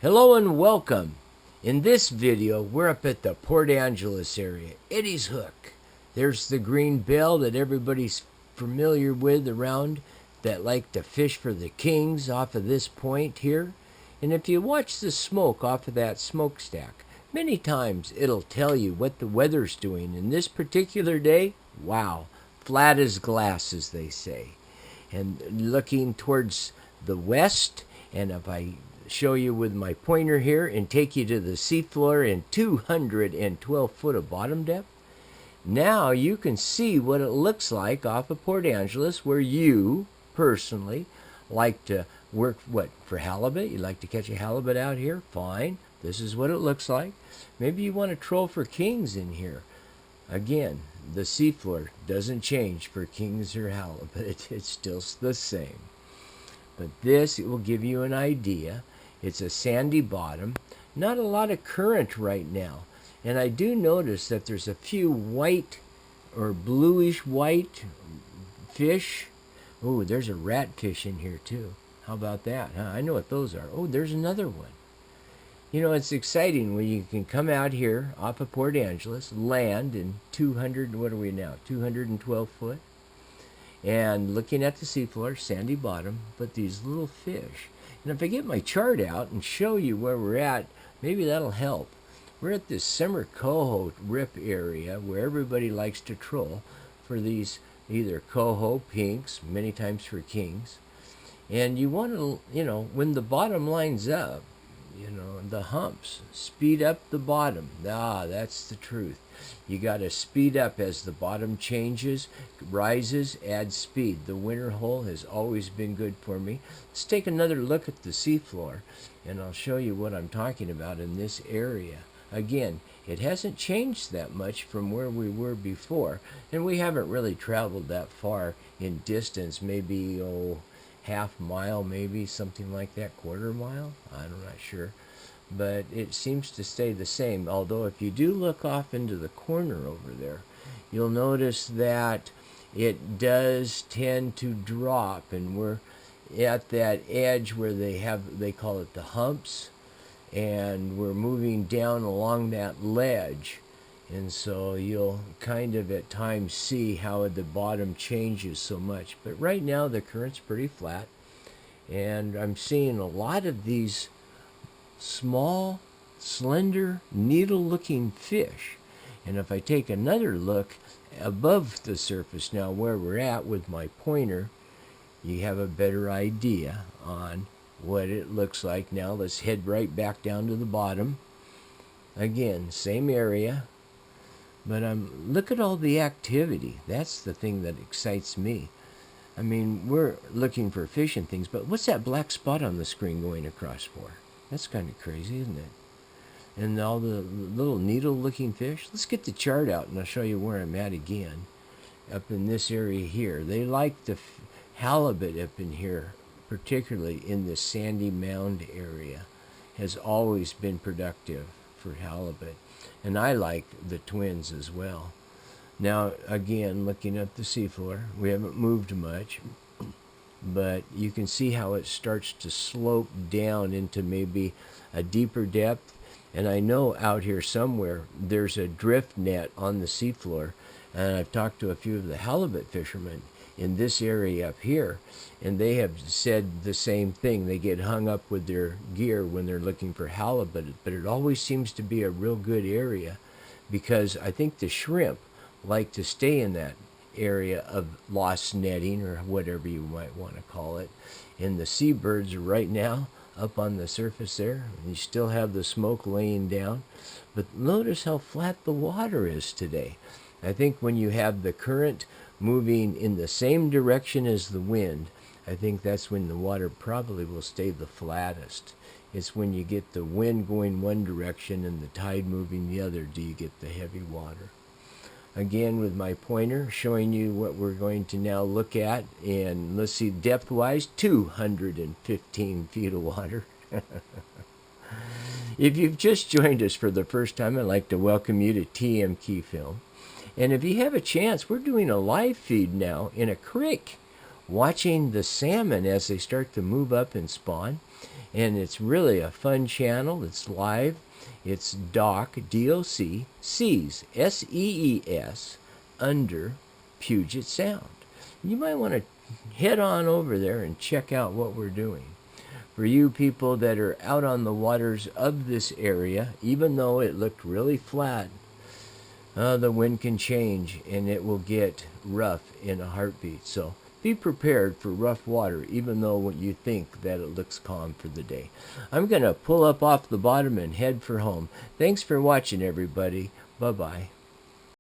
Hello and welcome. In this video, we're up at the Port Angeles area, Eddie's Hook. There's the green bell that everybody's familiar with around that like to fish for the kings off of this point here. And if you watch the smoke off of that smokestack, many times it'll tell you what the weather's doing. And this particular day, wow, flat as glass, as they say. And looking towards the west, and if I show you with my pointer here and take you to the seafloor in 212 foot of bottom depth, now you can see what it looks like off of Port Angeles, where you personally like to work for halibut. You like to catch a halibut out here? Fine. This is what it looks like. Maybe you want to troll for kings in here. Again, the seafloor doesn't change for kings or halibut. It's still the same. But this, it will give you an idea. It's a sandy bottom, not a lot of current right now. And I do notice that there's a few white or bluish white fish. Oh, there's a ratfish in here too. How about that? Huh? I know what those are. Oh, there's another one. You know, it's exciting when you can come out here off of Port Angeles, land in 200, what are we now, 212 foot, and looking at the seafloor, sandy bottom, but these little fish. And if I get my chart out and show you where we're at, maybe that'll help. We're at this summer coho rip area where everybody likes to troll for these either coho, pinks, many times for kings. And you want to, when the bottom lines up, the humps, speed up the bottom. That's the truth. You got to speed up as the bottom changes, rises, add speed. The winter hole has always been good for me. Let's take another look at the seafloor, and I'll show you what I'm talking about in this area. Again, it hasn't changed that much from where we were before, and we haven't really traveled that far in distance, maybe, half mile, maybe something like that, quarter mile. I'm not sure. But it seems to stay the same. Although if you do look off into the corner over there, you'll notice that it does tend to drop, and we're at that edge where they call it the humps, and we're moving down along that ledge. And so you'll kind of at times see how the bottom changes so much. But right now the current's pretty flat, and I'm seeing a lot of these small, slender, needle-looking fish. And if I take another look above the surface now where we're at with my pointer, you have a better idea on what it looks like. Now let's head right back down to the bottom. Again, same area. But look at all the activity. That's the thing that excites me. I mean, we're looking for fish and things, but what's that black spot on the screen going across for? That's kind of crazy, isn't it? And all the little needle-looking fish. Let's get the chart out, and I'll show you where I'm at again. Up in this area here. They like the halibut up in here, particularly in the sandy mound area. Has always been productive for halibut. And I like the twins as well. Now, again, looking at the seafloor, we haven't moved much, but you can see how it starts to slope down into maybe a deeper depth. And I know out here somewhere there's a drift net on the seafloor, and I've talked to a few of the halibut fishermen in this area up here, and they have said the same thing. They get hung up with their gear when they're looking for halibut, but it always seems to be a real good area, because I think the shrimp like to stay in that area of lost netting, or whatever you might want to call it. And the seabirds are right now up on the surface there, and you still have the smoke laying down. But notice how flat the water is today. I think when you have the current moving in the same direction as the wind, I think that's when the water probably will stay the flattest. It's when you get the wind going one direction and the tide moving the other do you get the heavy water. Again, with my pointer, showing you what we're going to now look at. And let's see, depth-wise, 215 feet of water. If you've just joined us for the first time, I'd like to welcome you to TM Key Film. And if you have a chance, we're doing a live feed now in a creek, watching the salmon as they start to move up and spawn. And it's really a fun channel. It's live. It's Doc, D-O-C, Seas, S-E-E-S, under Puget Sound. You might want to head on over there and check out what we're doing. For you people that are out on the waters of this area, even though it looked really flat, the wind can change and it will get rough in a heartbeat. So be prepared for rough water, even though you think that it looks calm for the day. I'm going to pull up off the bottom and head for home. Thanks for watching, everybody. Bye-bye.